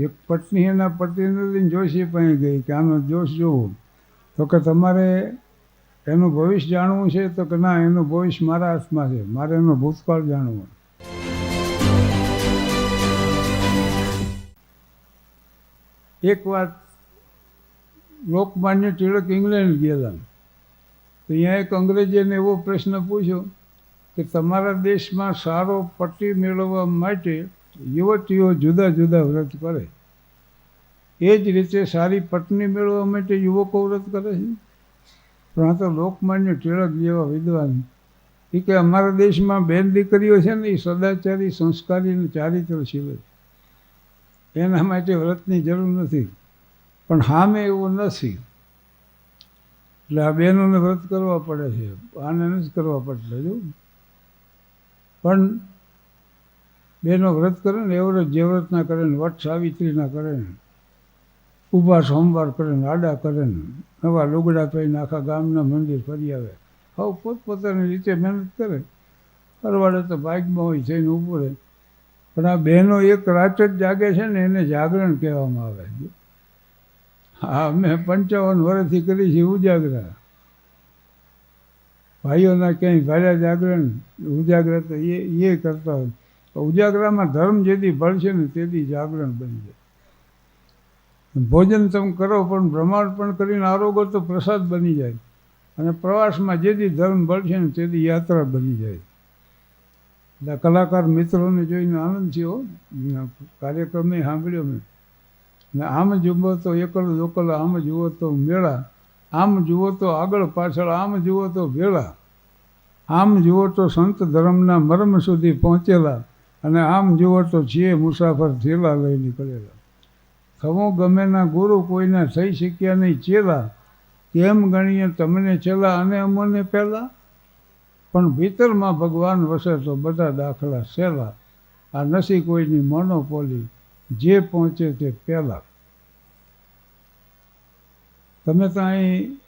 એક પત્ની એના પ્રતિનિધિને જોશી પાસે ગઈ કે આનો જોશ જોવો, તો કે તમારે એનું ભવિષ્ય જાણવું છે? તો કે ના, એનું ભવિષ્ય મારા હાથમાં છે, મારે એનો ભૂતકાળ જાણવો. એક વાત, લોકમાન્ય ટિળક ઇંગ્લેન્ડ ગયેલા, તો અહીંયા એક અંગ્રેજીને એવો પ્રશ્ન પૂછ્યો કે તમારા દેશમાં સારો પતિ મેળવવા માટે યુવતીઓ જુદા જુદા વ્રત કરે, એ જ રીતે સારી પત્ની મેળવવા માટે યુવકો વ્રત કરે છે? પણ આ તો લોકમાન્ય ટિળક જેવા વિદ્વાન એ કે અમારા દેશમાં બેન દીકરીઓ છે ને, એ સદાચારી, સંસ્કારી અને ચારિત્રશીલ છે, એના માટે વ્રતની જરૂર નથી. પણ સામે એવું નથી, એટલે આ બહેનોને વ્રત કરવા પડે છે, આને નથી કરવા પડતા. જો પણ બહેનો વ્રત કરે ને, એવરેજ જેવ્રતના કરે ને, વટ સાવિત્રીના કરે ને, ઊભા સોમવાર કરે ને, આડા કરે ને, નવા લુગડા પહેરીને આખા ગામના મંદિર ફરી આવે, હવે પોતપોતાની રીતે મહેનત કરે. પરવાડે તો ભાગમાં હોય થઈને ઊભું રહે. પણ આ બહેનો એક રાત જ જાગે છે ને, એને જાગરણ કહેવામાં આવે. હા, અમે 55 વર્ષથી કરી છે ઉજાગરા. ભાઈઓના ક્યાંય ભાર્યા જાગરણ ઉજાગરા તો એ કરતા હોય. ઉજાગરામાં ધર્મ જેથી ભળશે ને તેથી જાગરણ બની જાય. ભોજન તમે કરો પણ બ્રહ્માંડપણ કરીને આરોગો તો પ્રસાદ બની જાય. અને પ્રવાસમાં જેથી ધર્મ ભળશે ને તેથી યાત્રા બની જાય. એટલે કલાકાર મિત્રોને જોઈને આનંદ થયો, કાર્યક્રમે સાંભળ્યો મેં. ને આમ જુઓ તો એકલ લોકલ, આમ જુઓ તો મેળા, આમ જુઓ તો આગળ પાછળ, આમ જુઓ તો ભેળા, આમ જુઓ તો સંત ધર્મના મર્મ સુધી પહોંચેલા, અને આમ જુઓ તો છીએ મુસાફર થેલા લઈ નીકળેલા. થવું ગમેના ગુરુ કોઈના થઈ શક્યા નહીં ચેલા, કેમ ગણીએ તમને છેલ્લા અને અમને પહેલાં, પણ ભીતરમાં ભગવાન વસે તો બધા દાખલા સહેલા, આ નથી કોઈની મોનોપોલી, જે પહોંચે તે પહેલાં. તમે તો અહીં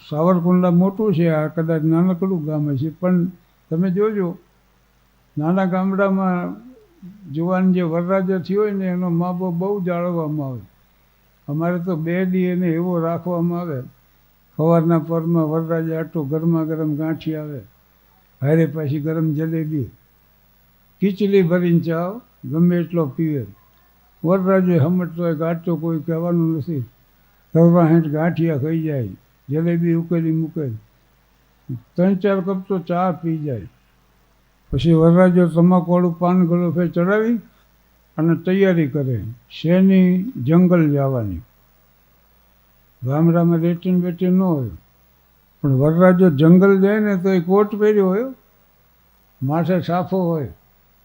સાવરકુંડલા મોટું છે, આ કદાચ નાનકડું ગામ છે, પણ તમે જોજો નાના ગામડામાં જુવાન જે વરરાજા થયો હોય ને એનો મા બાપ બહુ જાળવવામાં આવે. અમારે તો 2 દી એને એવો રાખવામાં આવે, સવારના પરમાં વરરાજા આટલું ગરમા ગરમ ગાંઠી આવે, હારે પાછી ગરમ જલેબી, ખીચડી ભરીને ચાવ ગમે એટલો પીવે. વરરાજો સમજતો હોય કે આજ તો કોઈ કહેવાનું નથી, 60 ગાંઠિયા ખાઈ જાય, જલેબી ઉકેલી મૂકે, 3-4 કપ તો ચા પી જાય. પછી વરરાજો તમાકુવાળું પાન ગળોફે ચડાવી અને તૈયારી કરે શેની જંગલ જવાની. ગામડામાં લેટીન બેટીન ન હોય, પણ વરરાજો જંગલ જાય ને તો એ કોટ પહેર્યો હોય, માથે સાફો હોય,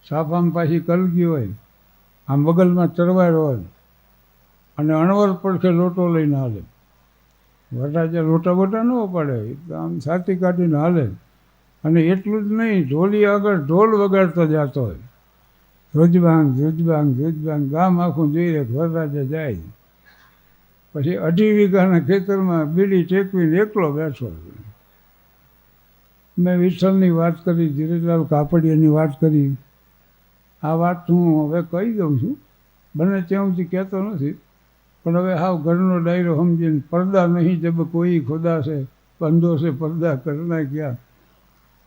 સાફામાં પાછી કલગી હોય, આમ બગલમાં તરવાર હોય, અને અણવર પડખે લોટો લઈને હાલે. વરરાજા લોટા બોટા ન પડે, આમ છાતી કાઢીને હાલે. અને એટલું જ નહીં, ઢોલી આગળ ઢોલ વગાડતો જતો હોય, ધ્રુજબાંગ ધ્રુજબાંગ ધ્રુજબાંગ, ગામ આખું જોઈ રહે વરરાજા જાય. પછી 2.5 વીઘાના ખેતરમાં બીડી ટેકવીને એકલો બેઠો. મેં વિઠ્ઠલની વાત કરી, ધીરજલાલ કાપડિયાની વાત કરી. આ વાત હું હવે કહી દઉં છું, બને ત્યાં સુધી કહેતો નથી, પણ હવે હાવ ઘરનો ડાયરો સમજીને, પડદા નહીં જબ કોઈ ખુદા છે, બંધો છે પડદા કરના ક્યાં,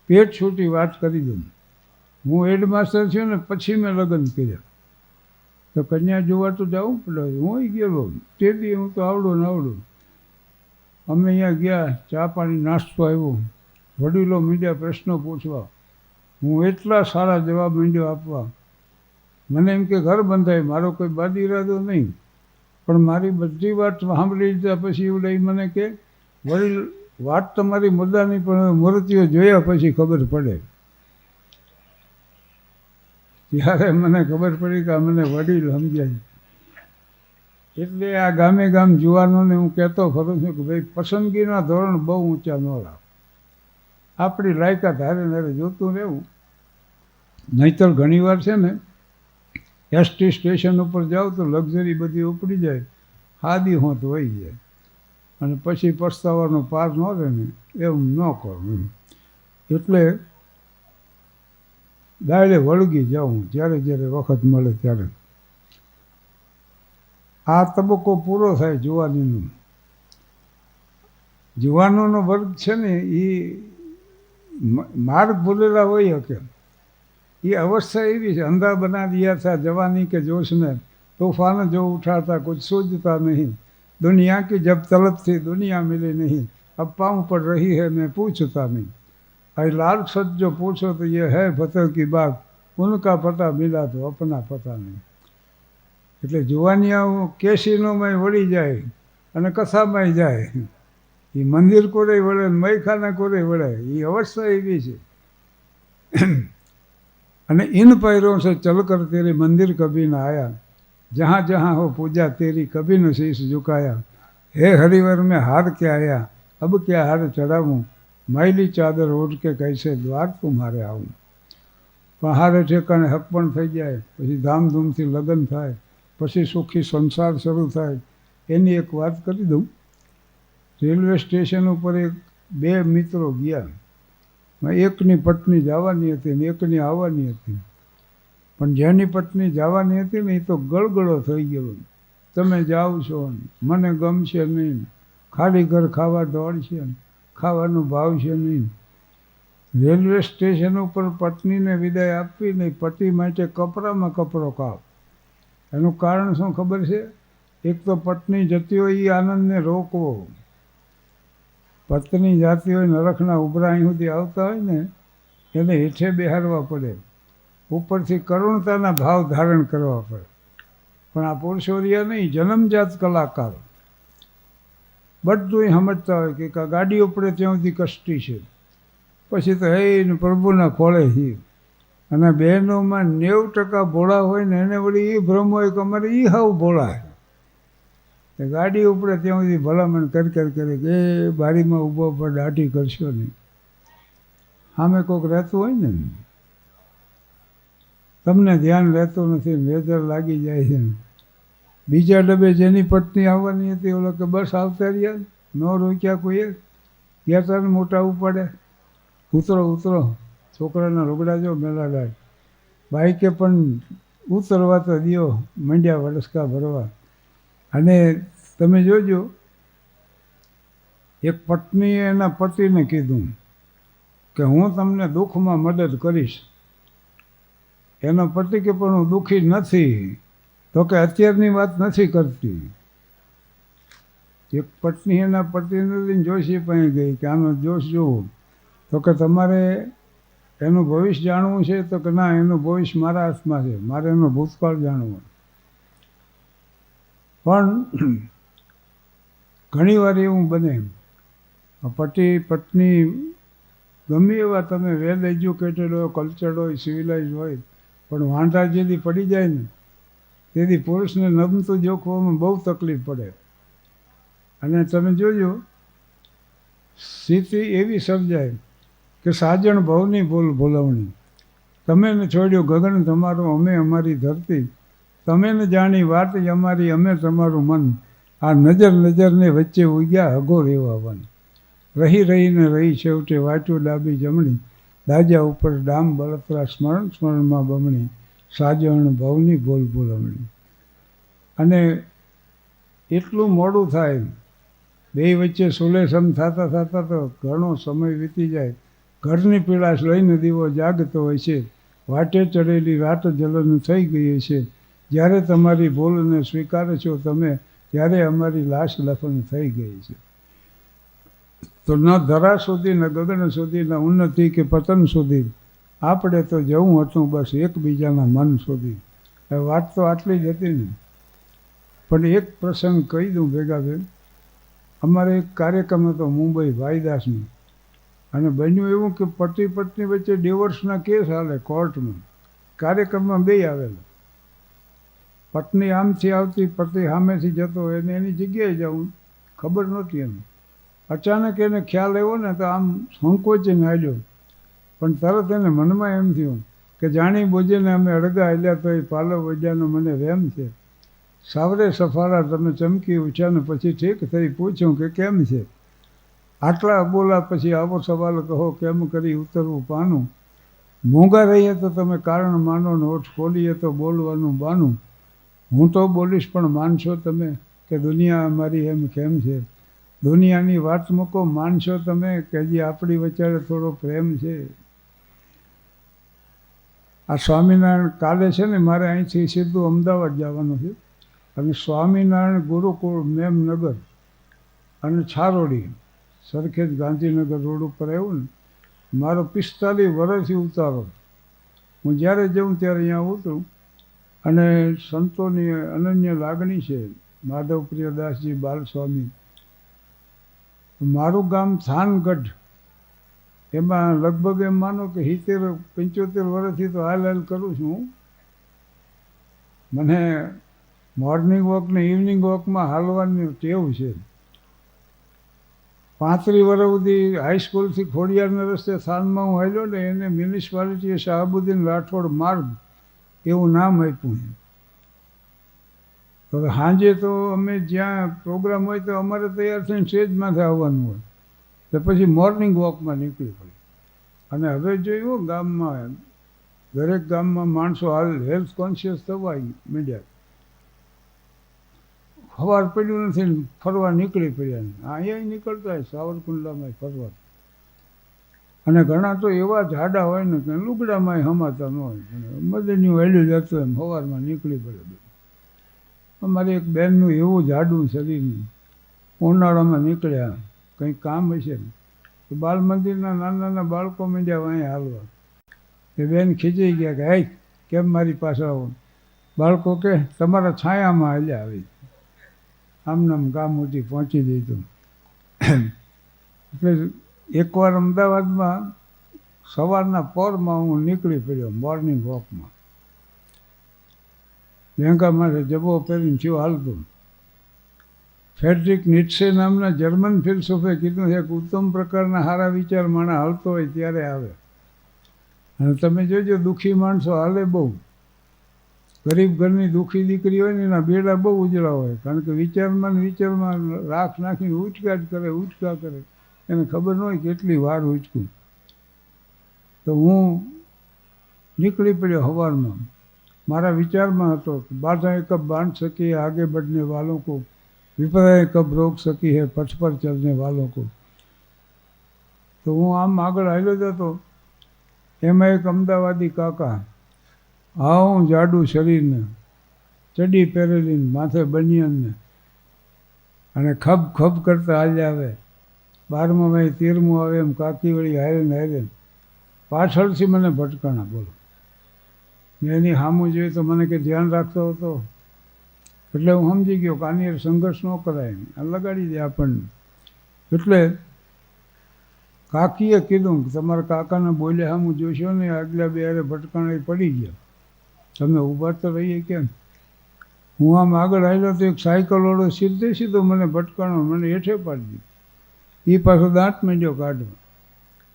પેટ છૂટી વાત કરી દઉં. હું હેડમાસ્ટર છું ને પછી મેં લગ્ન કર્યા, તો કન્યા જોવા તો જવું પડે. હું ગયેલો તેથી હું તો આવડું ને આવડું. અમે અહીંયા ગયા, ચા પાણી નાસ્તો આવ્યો, વડીલો મીડિયા પ્રશ્નો પૂછવા, હું એટલા સારા જવાબ માંડ્યો આપવા. મને એમ કે ઘર બંધાય, મારો કોઈ બાદ ઈરાદો નહીં, પણ મારી બધી વાત સાંભળી લીધા પછી એવું લઈ મને કે વડીલ વાત તમારી મુદ્દાની, પણ મૂર્તિઓ જોયા પછી ખબર પડે. ત્યારે મને ખબર પડી કે મને વડીલ સમજાય. એટલે આ ગામે ગામ જુવાનોને હું કહેતો ખરું છું કે ભાઈ પસંદગીના ધોરણ બહુ ઊંચા ન રાખ, આપણી લાયકાત હારે હારે જોતું રહેવું. નહીંતર ઘણીવાર છે ને એસટી સ્ટેશન ઉપર જાઓ તો લક્ઝરી બધી ઉપડી જાય, હાદી હોત વહી જાય, અને પછી પસ્તાવાનો પાર ન રહે ને, એવું ન કરવું. એટલે દાયરે વળગી જાઉં જ્યારે જ્યારે વખત મળે ત્યારે. આ તબક્કો પૂરો થાય જુવાનીનો. જુવાનોનો વર્ગ છે ને એ માર્ગ ભૂલેલા હોય કે ये अवस्था एवी है, अंधा बना दिया था जवानी के जोश ने, तूफान जो उठा था कुछ सूझता नहीं, दुनिया की जब तलब थी दुनिया मिली नहीं, अब पाँव पड़ रही है मैं पूछता नहीं, अरे लाल सच जो पूछो तो ये है फतेह की बात, उनका पता मिला तो अपना पता नहीं. એટલે જુવાનિયાઓ કેસીનોમાં વળી જાય અને કથામાં જાય, એ મંદિર કોરે વળે મયખાના કોરે વળે, એ અવસ્થા એવી છે. અને इन पैरों से चलकर तेरे मंदिर कभी न आया, जहाँ जहाँ हो पूजा तेरी कभी न शीश झुकाया, हे हरिवर में हार के आया अब क्या हार चढ़ाऊँ, मैली चादर ओढ़ के कैसे द्वार तुम्हारे आऊँ. પણ હારે ઠેકાણે હક પણ થઈ જાય, પછી ધામધૂમથી લગ્ન થાય, પછી સુખી સંસાર શરૂ થાય. એની એક વાત કરી દઉં. રેલવે સ્ટેશન ઉપર બે મિત્રો ગયા, એકની પત્ની જવાની હતી ને એકની આવવાની હતી, પણ જેની પત્ની જવાની હતી ને એ તો ગળગળો થઈ ગયો, તમે જાઓ છો મને ગમશે નહીં, ખાલી ઘર ખાવા દોડશે, ખાવાનો ભાવ છે નહીં. રેલવે સ્ટેશન ઉપર પત્નીને વિદાય આપવી નહીં, પતિ માટે કપરામાં કપરો કાપ. એનું કારણ શું ખબર છે? એક તો પત્ની જતી હોય એ આનંદને રોકવો, પત્ની જાતી હોય નરખના ઉભરા અહીં સુધી આવતા હોય ને એને હેઠે બેહારવા પડે, ઉપરથી કરુણતાના ભાવ ધારણ કરવા પડે. પણ આ પુરુષોરિયા નહીં, જન્મજાત કલાકાર બધું સમજતા હોય કે ગાડી ઉપડે ત્યાં સુધી કષ્ટી છે, પછી તો હે પ્રભુના ખોળે છે. અને બહેનોમાં 90% ભોળા હોય ને એને વળી એ ભ્રમ હોય કે અમારે એ હાવ ભોળા છે, ગાડી ઉપડે ત્યાં સુધી ભલામણ કરે કે બારીમાં ઊભો ઉપર દાઢી કરશો નહીં. સામે કોઈક રહેતું હોય ને, તમને ધ્યાન રહેતું નથી, નજર લાગી જાય છે. બીજા ડબે જેની પત્ની આવવાની હતી ઓલો કે બસ આવતા રહ્યા, ન રોક્યા કોઈએ, ગયા તાર મોટા ઉપાડે, ઉતરો ઉતરો, છોકરાના રોગડા જો મેળાડાય, બાઈકે પણ ઉતરવા તો દિયો, મંડ્યા વડસકા ભરવા. અને તમે જોજો, એક પત્નીએ એના પતિને કીધું કે હું તમને દુઃખમાં મદદ કરીશ. એનો પતિ કે પણ હું દુઃખી નથી, તો કે અત્યારની વાત નથી કરતી. એક પત્ની એના પતિને લઈને જોશી પાસે ગઈ કે આનો જોશ જોવો, તો કે તમારે એનું ભવિષ્ય જાણવું છે? તો કે ના, એનું ભવિષ્ય મારા હાથમાં છે, મારે એનો ભૂતકાળ જાણવો. પણ ઘણીવાર એવું બને, પતિ પત્ની ગમે એવા તમે વેલ એજ્યુકેટેડ હોય, કલ્ચર્ડ હોય, સિવિલાઇઝ હોય, પણ વાંઢા જેથી પડી જાય ને તેથી પુરુષને નમતું જોખવામાં બહુ તકલીફ પડે. અને તમે જોજો, સ્થિતિ એવી સર્જાય કે સાજણ ભવની ભૂલ ભૂલવણી, તમે ને છોડ્યો ગગન તમારું, અમે અમારી ધરતી, તમે ને જાણી વાત અમારી, અમે તમારું મન, આ નજર નજરને વચ્ચે ઉગ્યા હગો રેવાવન, રહી રહીને રહી છેવટે વાંચ્યું ડાબી જમણી, દાજા ઉપર ડામ બળતરા સ્મરણ સ્મરણમાં બમણી, સાજણ ભવની ભૂલ ભૂલવણી. અને એટલું મોડું થાય, બે વચ્ચે સુલેસમ થતાં થતાં તો ઘણો સમય વીતી જાય. ઘરની પીળાશ લઈને દીવો જાગતો હોય છે, વાટે ચડેલી રાત જલન થઈ ગઈ છે, જ્યારે તમારી ભૂલને સ્વીકારો છો તમે, ત્યારે અમારી લાશ લફન થઈ ગઈ છે. તો ન ધરા સુધી, ન ગગન સુધી, ન ઉન્નતિ કે પતન સુધી, આપણે તો જવું હતું બસ એકબીજાના મન સુધી. વાત તો આટલી જ હતી ને. પણ એક પ્રસંગ કહી દઉં ભેગા બેન. અમારે એક કાર્યક્રમ હતો મુંબઈ ભાઈદાસનો, અને બન્યું એવું કે પતિ પત્ની વચ્ચે ડિવોર્સના કેસ હાલે કોર્ટમાં. કાર્યક્રમમાં બે આવેલા, પત્ની આમથી આવતી, પતિ સામેથી જતો, એને એની જગ્યાએ જવું ખબર નહોતી એને. અચાનક એને ખ્યાલ આવ્યો ને તો આમ સંકોચીને હાલ્યો, પણ તરત એને મનમાં એમ થયું કે જાણી બોજીને અમે અડગા હાલ્યા તો એ પાલો વજાનો મને વેમ છે. સાવરે સફારા તમે ચમકી ઉછાને પછી ઠીક થઈ, પૂછ્યું કે કેમ છે? આટલા બોલા પછી આવો સવાલ કહો, કેમ કરી ઉતરવું પાનું, મોંઘા રહીએ તો તમે કારણ માનો, ને ઓઠ ખોલીએ તો બોલવાનું બાનું, હું તો બોલીશ પણ માનશો તમે કે દુનિયા અમારી એમ કેમ છે? દુનિયાની વાત મૂકો, માનશો તમે કે હજી આપણી વચ્ચે થોડો પ્રેમ છે? આ સ્વામિનારાયણ કાલે છે ને મારે અહીંથી સીધું અમદાવાદ જવાનું છે, અને સ્વામિનારાયણ ગુરુકુળ મેમનગર અને છારોડી સરખેજ ગાંધીનગર રોડ ઉપર આવ્યું ને, મારો 45 વર્ષથી ઉતારો. હું જ્યારે જઉં ત્યારે અહીંયા ઉતરું, અને સંતોની અનન્ય લાગણી છે. માધવ પ્રિયદાસજી બાલસ્વામી, મારું ગામ થાનગઢ, એમાં લગભગ એમ માનો કે 70-75 વર્ષથી તો હાલ કરું છું હું. મને મોર્નિંગ વોક ને ઇવનિંગ વોકમાં હાલવાની ટેવ છે. 35 વર્ષ સુધી હાઈસ્કૂલથી ખોડિયારના રસ્તે થાનમાં હું હાલ્યો ને, એને મ્યુનિસિપાલિટીએ શાહબુદ્દીન રાઠોડ માર્ગ એવું નામ આપ્યું છે. હવે સાંજે તો અમે જ્યાં પ્રોગ્રામ હોય તો અમારે તૈયાર થઈને સ્ટેજમાંથી આવવાનું હોય, તો પછી મોર્નિંગ વોકમાં નીકળી પડે. અને હવે જોયું ગામમાં, દરેક ગામમાં માણસો હાલ હેલ્થ કોન્શિયસ થવા માંડ્યા. સવાર પડ્યું નથી ને ફરવા નીકળી પડ્યા. અહીંયા નીકળતા હોય સાવરકુંડલામાં ફરવા. અને ઘણા તો એવા જાડા હોય ને કે લુગડામાં હમાતા ન હોય, મદનનું વહેલું જતું એમ સવારમાં નીકળી પડે. અમારી એક બહેનનું એવું જાડું શરીરનું, ઉનાળામાં નીકળ્યા કંઈક કામ હશે ને, તો બાલ મંદિરના નાના નાના બાળકો માંડ્યા અહીંયા હાલવા. એ બેન ખીચાઈ ગયા કે હે કેમ મારી પાસે આવો? બાળકો કે તમારા છાયામાં હાલ્યા આવી, આમનામ ગામ સુધી પહોંચી જઈતું. એટલે એકવાર અમદાવાદમાં સવારના પોરમાં હું નીકળી પડ્યો મોર્નિંગ વોકમાં. લેંગા માથે જબો પહેરીને થયો હાલતો. ફ્રેડરિક નીટ્સે નામના જર્મન ફિલસૂફે કીધું છે કે ઉત્તમ પ્રકારના સારા વિચાર માણસ હાલતો હોય ત્યારે આવે. અને તમે જોજો દુઃખી માણસો હાલે બહુ. ગરીબ ઘરની દુઃખી દીકરી હોય ને એના બેડા બહુ ઉજળા હોય, કારણ કે વિચારમાં રાખ નાખીને ઉચકા જ કરે, ઉચકા કરે. એને ખબર ન હોય કેટલી વાર ઉચકું. તો હું નીકળી પડ્યો સવારમાં. મારા વિચારમાં હતો કે બાધાએ કબ બાંધ સકી આગે बढ़ने वालों को, વિપદાએ કબ રોક સકી હે પથ પર ચલને વાलों को. તો હું આમ આગળ હાલ્યો જતો, એમાં એક અમદાવાદી કાકા, આવું જાડું શરીરને, ચડી પહેરેલીને, માથે બનિયાનને, અને ખબ ખબ કરતા હાલ્યા આવે. 12માં 13મું આવે એમ કાકી વળી હારે ને હારે. પાછળથી મને ભટકાણા, બોલો. મેં એની સામું જોયું તો મને કે ધ્યાન રાખતો હતો, એટલે હું સમજી ગયો કે આની સંઘર્ષ ન કરાય, આ લગાડી દે આપણને. એટલે કાકીએ કીધું કે તમારા કાકાને બોલે સામું જોશો ને, આગલા બે હારે ભટકાણા પડી ગયા, તમે ઊભા તો રહીએ કેમ? હું આમ આગળ આવેલો તો એક સાયકલવાળો સીધો મને ભટકાણો, મને હેઠે પાડી દીધો. એ પાછો દાંત માંડ્યો કાઢવા.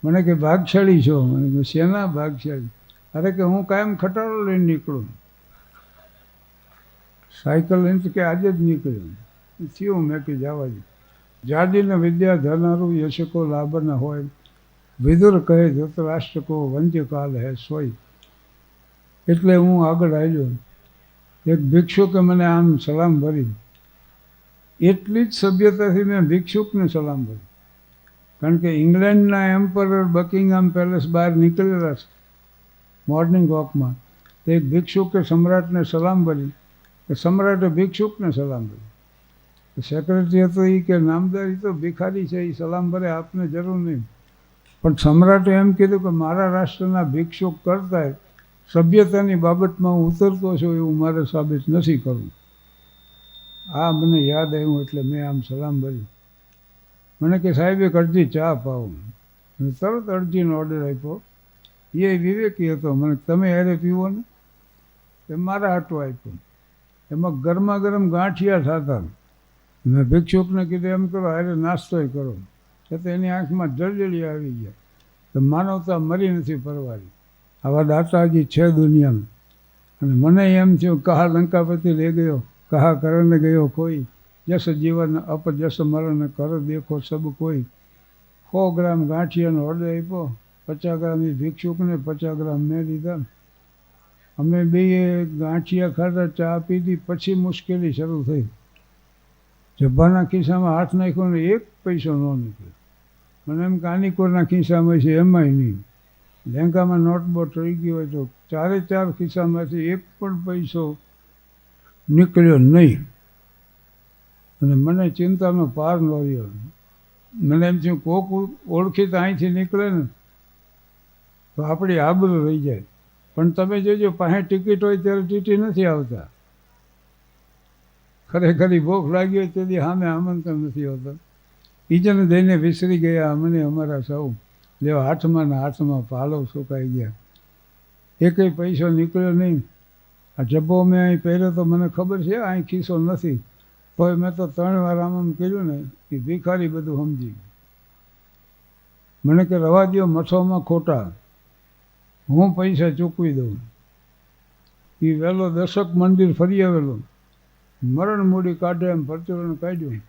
મને કે ભાગશાળી છો? મને કહ્યું શેના ભાગશાળી? અરે કે હું કાયમ ખટારો લઈને નીકળું. સાયકલ લઈને તો કે આજે જ નીકળ્યો થયું. મેં કે જવા દે. જાદીને વિદ્યા ધરનારું યશકો લાભ ન હોય, વિદુર કહે ધૃતરાષ્ટ્ર કો વંદ્યકાલ હે સોય. એટલે હું આગળ આવ્યો. એક ભિક્ષુકે મને આમ સલામ ભરી. એટલી જ સભ્યતાથી મેં ભિક્ષુકને સલામ ભરી, કારણ કે ઇંગ્લેન્ડના એમ્પરર બકિંગહામ પેલેસ બહાર નીકળેલા છે મોર્નિંગ વોકમાં. તો એક ભિક્ષુકે સમ્રાટને સલામ ભરી, કે સમ્રાટે ભિક્ષુકને સલામ ભરી. સેક્રેટરી હતો એ કે નામદાર તો ભિખારી છે, એ સલામ ભરે, આપને જરૂર નહીં. પણ સમ્રાટે એમ કીધું કે મારા રાષ્ટ્રના ભિક્ષુક કરતા સભ્યતાની બાબતમાં હું ઉતરતો છું એવું મારે સાબિત નથી કરવું. આ મને યાદ આવ્યું એટલે મેં આમ સલામ ભરી. મને કે સાહેબ એક અડધી ચા પાવો. તરત અડધીનો ઓર્ડર આપ્યો. એ વિવેકી હતો. મને તમે હારે પીવો ને? એ મારા હાટો આપ્યો. એમાં ગરમા ગરમ ગાંઠિયા થતા. મેં ભિક્ષુકને કીધું એમ કરો હારે નાસ્તોય કરો. એ તો એની આંખમાં જળજળી આવી ગયા. તો માનવતા મરી નથી પરવારી. આવા દાતાજી છે દુનિયામાં. અને મને એમ થયું કહા લંકાપતિ લઈ ગયો, કહા કરને ગયો કોઈ, જસ જીવન અપ જસ મરણ કર દેખો સબ કોઈ. 100 ગ્રામ ગાંઠિયાનો ઓર્ડર આપ્યો. 50 ગ્રામ એ ભિક્ષુકને, 50 ગ્રામ મેં લીધા. અમે બેય ગાંઠિયા ખાધા, ચા પીધી, પછી મુશ્કેલી શરૂ થઈ. જબ્બાના ખિસ્સામાં હાથ નાખ્યો ને એક પૈસો ન નીકળ્યો. મને એમ કે આનીકોરના ખિસ્સામાં છે, એમાંય નહીં. લેંગામાં નોટબોટ રહી ગયો હોય તો ચારે ચાર ખિસ્સામાંથી એક પણ પૈસો નીકળ્યો નહીં. અને મને ચિંતાનો પાર ન રહ્યો. મને એમ થયું કોક ઓળખીતા અહીંથી નીકળે ને તો આપણી આબરૂ રહી જાય. પણ તમે જોજો, પાસે ટિકિટ હોય ત્યારે ટીટી નથી આવતા. ખરેખર ભૂખ લાગી હોય તેથી સામે આમંત્રણ નથી આવતા. ઈજને દઈને વિસરી ગયા અમને અમારા સૌ. લેવા હાથમાં ને હાથમાં પાલો સુકાઈ ગયા. એકેય પૈસો નીકળ્યો નહીં. આ જબ્બો મેં અહીં પહેર્યો તો મને ખબર છે અહીં ખિસ્સો નથી, તોય મેં તો 3 વાર આમ કર્યું ને એ ભિખારી બધું સમજી ગયું. મને કે રવા દ્યો, મઠોમાં ખોટા, હું પૈસા ચૂકવી દઉં. એ વહેલો દશક મંદિર ફરી આવેલો, મરણ મૂડી કાઢે એમ પરચુરણ કાઢ્યું.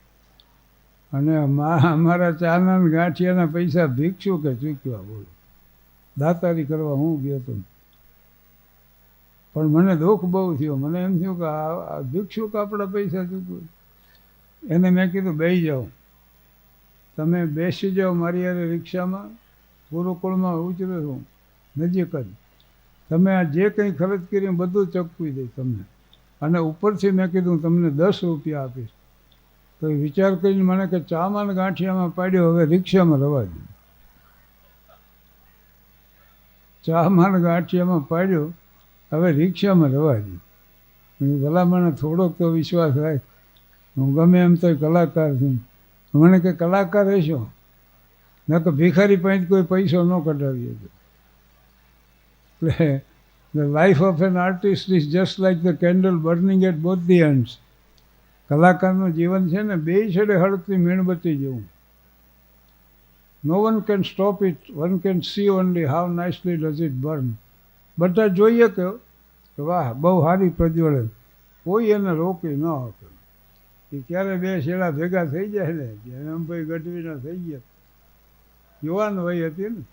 અને અમારા ચાના ગાંઠિયાના પૈસા ભિક્ષુ કે ચૂક્યા, બોલો. દાતારી કરવા હું ગયો હતો. પણ મને દુઃખ બહુ થયો. મને એમ થયું કે આ ભિક્ષુક આપણા પૈસા ચૂકવે. એને મેં કીધું બેસી જાઓ, તમે બેસી જાઓ મારી યારે રિક્ષામાં, ગુરુકુળમાં ઉતરો છું નજીક જ. તમે આ જે કંઈ ખર્ચ કરી બધું ચૂકવી દઈશ તમને. અને ઉપરથી મેં કીધું તમને 10 રૂપિયા આપીશ. તો એ વિચાર કરીને મને કે ચામાં ગાંઠિયામાં પાડ્યો, હવે રિક્ષામાં રવા દે. ચામાં ગાંઠિયામાં પાડ્યો, હવે રિક્ષામાં રવા દે. ભલા મને થોડોક તો વિશ્વાસ રાખ, હું ગમે એમ તો કલાકાર છું. મને કે કલાકાર રહેશો ન તો ભિખારી પાસે કોઈ પૈસો ન કઢાવીએ. એટલે the life of an artist is just like the candle burning at both the ends. કલાકારનું જીવન છે ને બે છેડે હળગતી મીણબત્તી જેવું. No one can stop it, one can see only how nicely does it burn. બધા જોઈએ કે વાહ બહુ સારી પ્રજ્વલન, કોઈ એને રોકી ન શકે. એ ક્યારે બે છેડા ભેગા થઈ જાય ને, જયરામભાઈ ગઢવીના થઈ ગયા, યુવાન વય હતી ને,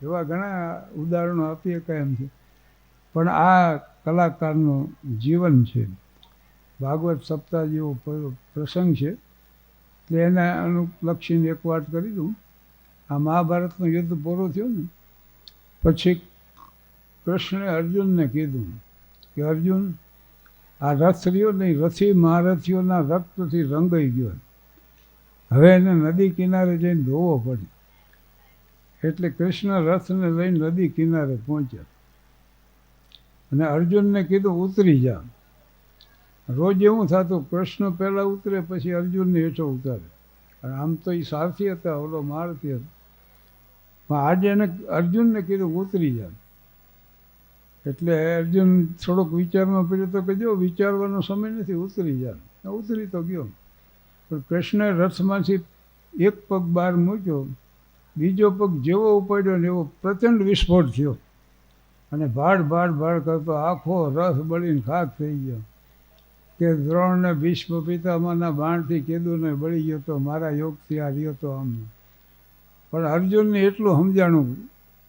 એવા ઘણા ઉદાહરણો આપીએ કાયમ છે. પણ આ કલાકારનું જીવન છે. ભાગવત સપ્તાહ જેવો પ્રસંગ છે, એટલે એને અનુલક્ષીને એક વાત કરી દઉં. આ મહાભારતનું યુદ્ધ પૂરું થયું ને પછી કૃષ્ણે અર્જુનને કીધું કે અર્જુન, આ રથ રહ્યો નહીં, રથી મહારથીઓના રક્તથી રંગાઈ ગયો, હવે એને નદી કિનારે જઈને ધોવો પડે. એટલે કૃષ્ણ રથને લઈને નદી કિનારે પહોંચ્યા અને અર્જુનને કીધું ઉતરી જા. રોજ એવું થતું, કૃષ્ણ પહેલાં ઉતરે પછી અર્જુનને હેઠો ઉતારે. આમ તો એ સારથી હતા, ઓલો મારથી હતો. પણ આજે એને અર્જુનને કીધું ઉતરી જા. એટલે અર્જુન થોડોક વિચારમાં પડ્યો તો કે જો વિચારવાનો સમય નથી, ઉતરી જા. ઉતરી તો ગયો. પણ કૃષ્ણે રથમાંથી એક પગ બહાર મૂક્યો, બીજો પગ જેવો ઉપાડ્યો ને એવો પ્રચંડ વિસ્ફોટ થયો અને ભાડ ભાડ ભાડ કરતો આખો રથ બળીને ખાક થઈ ગયો. કે દ્રોણને ભીષ્મ પિતામહના બાણથી કેદુને બળી ગયો તો મારા યોગથી આ રહ્યો તો આમ. પણ અર્જુનને એટલું સમજાણું,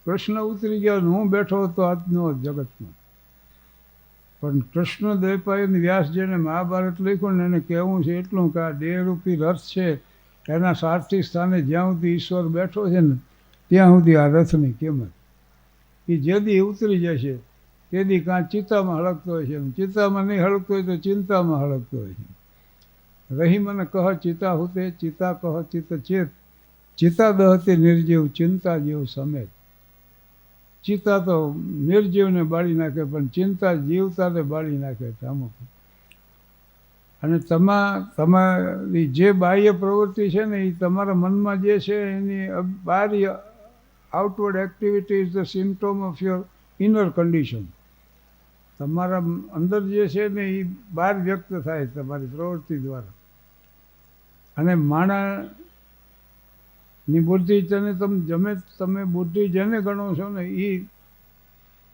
કૃષ્ણ ઉતરી ગયા ને હું બેઠો હતો આજનો જગતમાં. પણ કૃષ્ણ દ્વૈપાયન વ્યાસ જેને મહાભારત લખ્યું ને એને કહેવું છે એટલું કે આ દેહરૂપી રથ છે, એના સારથી સ્થાને જ્યાં સુધી ઈશ્વર બેઠો છે ને ત્યાં સુધી આ રથની કિંમત. એ જેદી ઉતરી જશે તેથી કાં ચિત્તામાં હળગતો હોય છે, ચિત્તામાં નહીં હળગતો હોય તો ચિંતામાં હળગતો હોય છે. રહી મને કહ ચિતા હુતે, ચિતા કહ ચિત્ત ચેત, ચિતા દહતે નિર્જીવ, ચિંતા જેવું સમેત. ચિતા તો નિર્જીવને બાળી નાખે પણ ચિંતા જીવતાને બાળી નાખે છે અમુક. અને તમારી જે બાહ્ય પ્રવૃત્તિ છે ને એ તમારા મનમાં જે છે એની બાહ્ય outward activity is the symptom of your inner condition. તમારા અંદર જે છે ને એ બહાર વ્યક્ત થાય તમારી પ્રવૃત્તિ દ્વારા. અને માણસની બુદ્ધિ તમે બુદ્ધિ જેને ગણો છો ને એ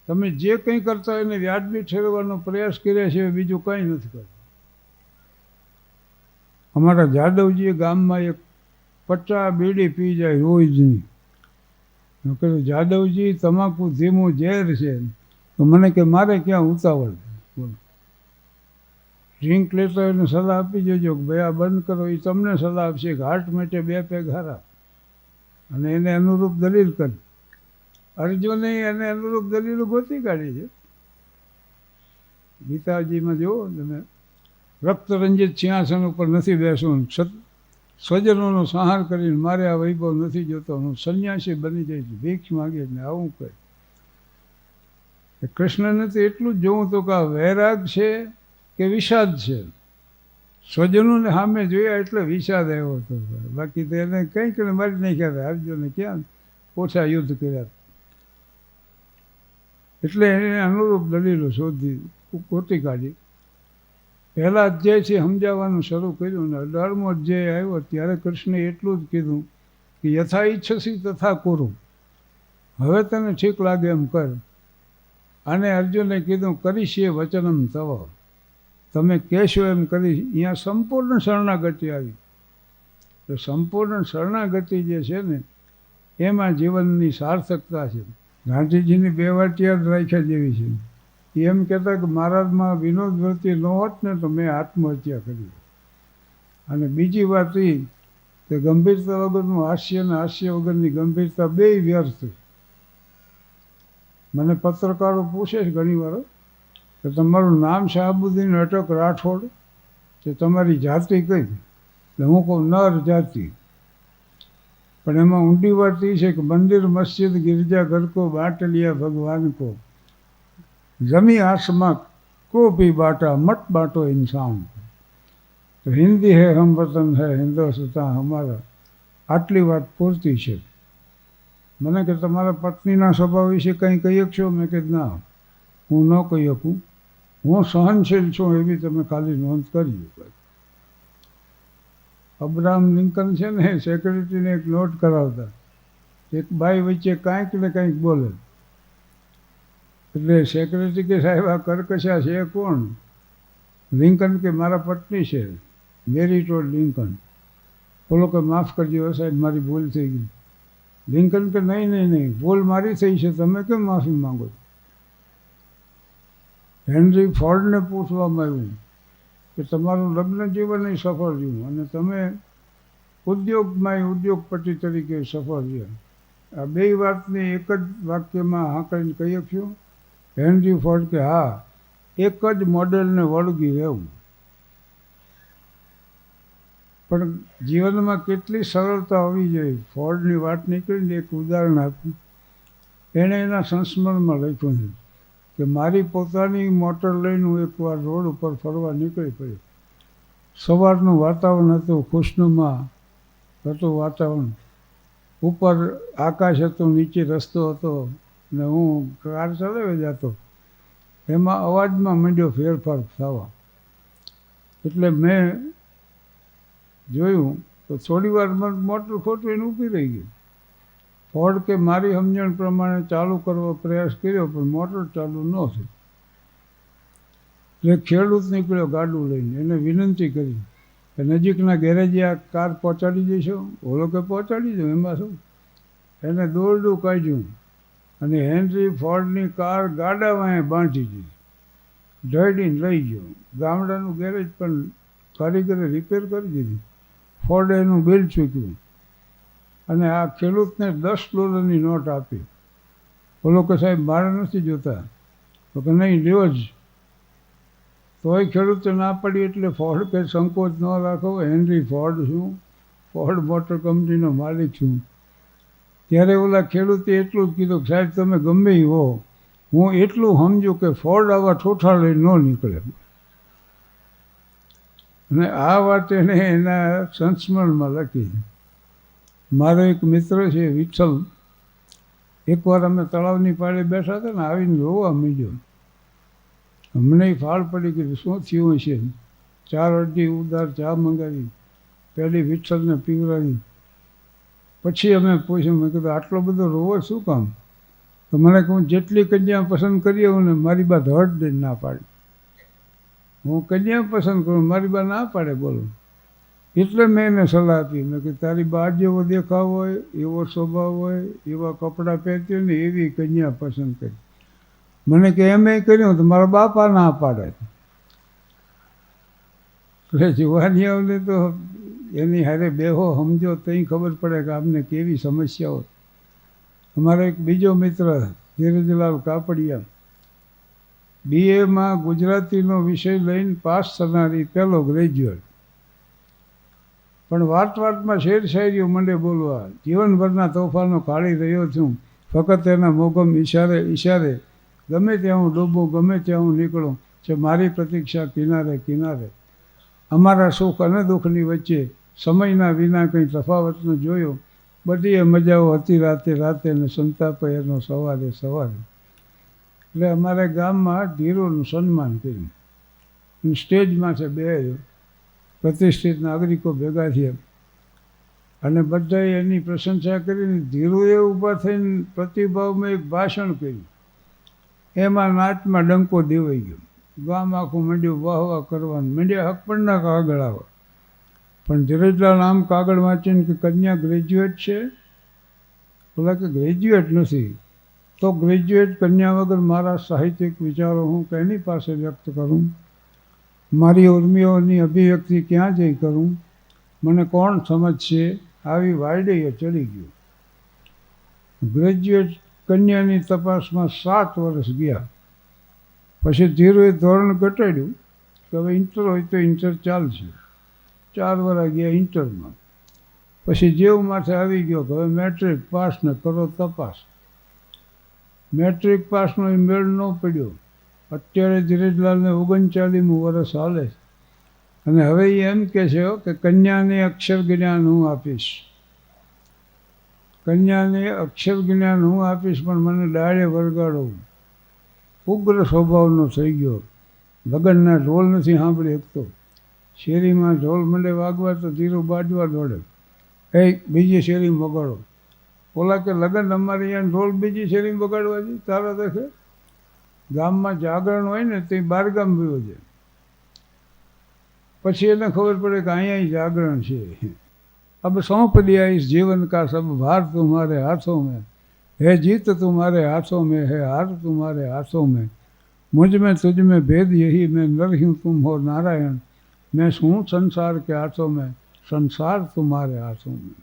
તમે જે કંઈ કરતા હોય એને વ્યાજબી ઠેરવવાનો પ્રયાસ કર્યા છે, બીજું કંઈ નથી કરતા. અમારા જાદવજીએ ગામમાં એક 50 બીડી પી જાય રોજની. કહ્યું જાદવજી તમાકુ ધીમું ઝેર છે, તો મને કે મારે ક્યાં ઉતાવળ છે. બોલો, ડ્રિંક લેતો એને સલાહ આપી દેજો કે ભાઈ આ બંધ કરો. એ તમને સલાહ આપશે કે હાર્ટ માટે 2 પેગ હારા, અને એને અનુરૂપ દલીલ કરી. અર્જુને એને અનુરૂપ દલીલો ગોતી કાઢી છે. ગીતાજીમાં જુઓ તમે, રક્તરંજિત સિંહાસન ઉપર નથી બેસવું, સ્વજનોનો સંહાર કરીને મારે આ વૈભવ નથી જોતો, હું સંન્યાસી બની જઈશ, ભીખ માગીને આવું કહે. કૃષ્ણને તો એટલું જ જોવું તો કે આ વૈરાગ છે કે વિષાદ છે. સ્વજનોને સામે જોયા એટલે વિષાદ આવ્યો હતો, બાકી તો એને કંઈક મારી નાખ્યા હતા. અર્જુને ક્યાં ઓછા યુદ્ધ કર્યા. એટલે એને અનુરૂપ દલીલો શોધી ગોતી કાઢી. પહેલા અધ્યાયથી સમજાવવાનું શરૂ કર્યું ને 18મો અધ્યાય આવ્યો ત્યારે કૃષ્ણે એટલું જ કીધું કે યથા ઈચ્છસી તથા કુરુ, હવે તને ઠીક લાગે એમ કર. અને અર્જુને કીધું કરીશીએ વચનમ તવ, તમે કહેશો એમ કરી. અહીંયા સંપૂર્ણ શરણાગતિ આવી. તો સંપૂર્ણ શરણાગતિ જે છે ને એમાં જીવનની સાર્થકતા છે. ગાંધીજીની 2 વાત યાદ રાખ્યા જેવી છે. એમ કહેતા કે મહારાજમાં વિનોદ વૃત્તિ ન હોત ને તો મેં આત્મહત્યા કરી. અને બીજી વાત એ કે ગંભીરતા વગરનું હાસ્ય અને હાસ્ય વગરની ગંભીરતા 2 વ્યર્થ. મને પત્રકારો પૂછે છે ઘણી વાર કે તમારું નામ શાહબુદ્દીન અટક રાઠોડ, તો તમારી જાતિ કઈ? એટલે હું કહું નર જાતિ. પણ એમાં ઊંડી વાત એ છે કે મંદિર મસ્જિદ ગિરજા ઘર કો બાંટ લિયા ભગવાન કો, જમી આસમાं को भी बांटा मत बांटो इंसान, तो हिंदी है हम वतन है हिंदुस्तान हमारा. આટલી વાત પૂરતી છે. મને કે તમારા પત્નીના સ્વભાવ વિશે કંઈ કહી શકશો? મેં કીધું ના, હું ન કહી શકું. હું સહનશીલ છું એવી તમે ખાલી નોંધ કરી. અબ્રાહમ લિંકન છે ને, સેક્રેટરીને એક નોટ કરાવતા, એક બાઈ વચ્ચે કાંઈક ને કાંઈક બોલે એટલે સેક્રેટરી કે સાહેબ આ કર્કશા છે કોણ? લિંકન કે મારા પત્ની છે, મેરી ટોડ લિંકન. બોલો કે માફ કરજો સાહેબ મારી ભૂલ થઈ ગઈ. લિંકન કે નહીં, ભૂલ મારી થઈ છે, તમે કેમ માફી માંગો? હેનરી ફોર્ડને પૂછવામાં આવ્યું કે તમારું લગ્ન જીવન એ સફળ રહ્યું અને તમે ઉદ્યોગમાં ઉદ્યોગપતિ તરીકે સફળ રહ્યા. આ 2 વાતને એક જ વાક્યમાં હા કરીને કહી શકશો? હેનરી ફોર્ડ કે હા, એક જ મોડેલને વળગી રહેવું. પણ જીવનમાં કેટલી સરળતા હોવી જોઈએ. ફોર્ડની વાત નીકળીને એક ઉદાહરણ આપ્યું. એણે એના સંસ્મરણમાં લખ્યું છે કે મારી પોતાની મોટર લઈને હું એકવાર રોડ ઉપર ફરવા નીકળી પડ્યો. સવારનું વાતાવરણ હતું, ખુશનુમા હતું વાતાવરણ. ઉપર આકાશ હતું, નીચે રસ્તો હતો ને હું કાર ચલાવી જતો. એમાં અવાજમાં માંડ્યો ફેરફાર થવા. એટલે મેં જોયું તો થોડી વાર મોટર ખોટવીને ઊભી રહી ગઈ. ફોર્ડ કે મારી સમજણ પ્રમાણે ચાલુ કરવો પ્રયાસ કર્યો પણ મોટર ચાલુ ન થઈ. એટલે ખેડૂત નીકળ્યો ગાડું લઈને, એને વિનંતી કરી કે નજીકના ગેરેજે આ કાર પહોંચાડી દઈશો? ઓલો કે પહોંચાડી દો, એમાં શું. એને દોરડું કાઢ્યું અને હેનરી ફોર્ડની કાર ગાડામાં બાંધી દીધી, ઢળીને લઈ ગયો. ગામડાનું ગેરેજ પણ કારીગરે રિપેર કરી દીધી. ફોર્ડે એનું બિલ ચૂક્યું અને આ ખેડૂતને $10ની નોટ આપી. બોલો કે સાહેબ મારે નથી જોતા. તો કે નહીં લ્યો જ. તોય ખેડૂતે ના પડી એટલે ફોર્ડ કે સંકોચ ન રાખો, હેનરી ફોર્ડ છું, ફોર્ડ મોટર કંપનીનો માલિક છું. ત્યારે ઓલા ખેડૂતે એટલું જ કીધું કે સાહેબ તમે ગમે એ હો, હું એટલું સમજુ કે ફોર્ડ આવા ઠોઠા લઈને ન નીકળે. અને આ વાત એને એના સંસ્મરણમાં લખી. મારો એક મિત્ર છે વિઠ્ઠલ, એકવાર અમે તળાવની પાળે બેઠા હતા ને, આવીને રોવા માંડ્યો. અમને ફાળ પડી ગઈ શું થયું હશે. 4 અડધી ઉધાર ચા મંગાવી, પહેલી વિઠ્ઠલને પીવડાવી. પછી અમે પૂછ્યું, મેં કીધું આટલો બધો રોવો શું કામ? તો મને કહું જેટલી કન્યા પસંદ કરી આવું ને મારી બા ધડ દઈને ના પાડે. હું કન્યા પસંદ કરું, મારી બા ના પાડે. બોલો. એટલે મેં એને સલાહ આપી. મેં કે તારી બા જેવો દેખાવ હોય, એવો સ્વભાવ હોય, એવા કપડાં પહેરતી હોય ને એવી કન્યા પસંદ કરી. મને કે એમ કર્યું તો મારા બાપા ના પાડે. એટલે જુવાનીઓને તો એની હારે બેહો સમજો તો ખબર પડે કે આમને કેવી સમસ્યાઓ. અમારો એક બીજો મિત્ર ધીરજલાલ કાપડિયા, BA ગુજરાતીનો વિષય લઈને પાસ થનારી પહેલો ગ્રેજ્યુએટ, પણ વાતમાં શેર શાયરીઓ મંડે બોલવા. જીવનભરના તોફાનો કાઢી રહ્યો છું, ફક્ત એના મોગમ ઈશારે ગમે ત્યાં હું ડૂબું, ગમે ત્યાં હું નીકળું, છે મારી પ્રતીક્ષા કિનારે કિનારે. અમારા સુખ અને દુઃખની વચ્ચે સમયના વિના કંઈ તફાવત ન જોયો, બધી મજાઓ હતી રાતે રાતે ને સંતાપે એનો સવારે સવારે. એટલે અમારા ગામમાં ધીરુનું સન્માન કર્યું, સ્ટેજમાં છે બે પ્રતિષ્ઠિત નાગરિકો ભેગા થયા અને બધાએ એની પ્રશંસા કરીને ધીરુએ ઊભા થઈને પ્રતિભાવમાં એક ભાષણ કર્યું. એમાં નાચમાં ડંકો દેવાઈ ગયો. ગામ આખું મંડ્યું વાહ વાહ કરવાનું, મંડ્યા હક પણ ના કાગળ આવે. પણ ધીરજલાલ આમ કાગળ વાંચીને કે કન્યા ગ્રેજ્યુએટ છે. બોલા કે ગ્રેજ્યુએટ નથી તો ગ્રેજ્યુએટ કન્યા વગર મારા સાહિત્યિક વિચારો હું કેની પાસે વ્યક્ત કરું? મારી ઉર્મિઓની અભિવ્યક્તિ ક્યાં જઈ કરું? મને કોણ સમજશે? આવી વાયડીએ ચડી ગયું. ગ્રેજ્યુએટ કન્યાની તપાસમાં 7 વર્ષ ગયા. પછી ધીરુએ ધોરણ ઘટાડ્યું કે હવે ઇન્ટર હોય તો ઇન્ટર ચાલશે. 4 વર્ષ ગયા ઇન્ટરમાં. પછી જેવું માથે આવી ગયો કે હવે મેટ્રિક પાસ ને કરો તપાસ. મેટ્રિક પાસનો મેળ ન પડ્યો. અત્યારે ધીરજલાલને 39મું વર્ષ હાલે અને હવે એમ કહે છે કે કન્યાને અક્ષર જ્ઞાન હું આપીશ, કન્યાને અક્ષર જ્ઞાન હું આપીશ, પણ મને ડાળે વળગાડો. ઉગ્ર સ્વભાવનો થઈ ગયો. લગ્નના ઢોલ નથી સાંભળી શકતો. શેરીમાં ઢોલ મંડે વાગવા તો ધીરો બાજવા દોડે, બીજી શેરીમાં વગાડો. ઓલા કે લગ્ન અમારે અહીંયા ઢોલ બીજી શેરીમાં વગાડવા છે તારા દેખે. ગામમાં જાગરણ હોય ને તે બારગામ ગયો છે. પછી એને ખબર પડે કે અહીંયા જાગરણ છે. अब सौंप दिया इस जीवन का सब भार तुम्हारे हाथों में, है जीत तुम्हारे हाथों में, है हार तुम्हारे हाथों में, मुझ में तुझ में भेद यही, मैं नर हूँ तुम हो नारायण, मैं हूँ संसार के हाथों में, संसार तुम्हारे हाथों में.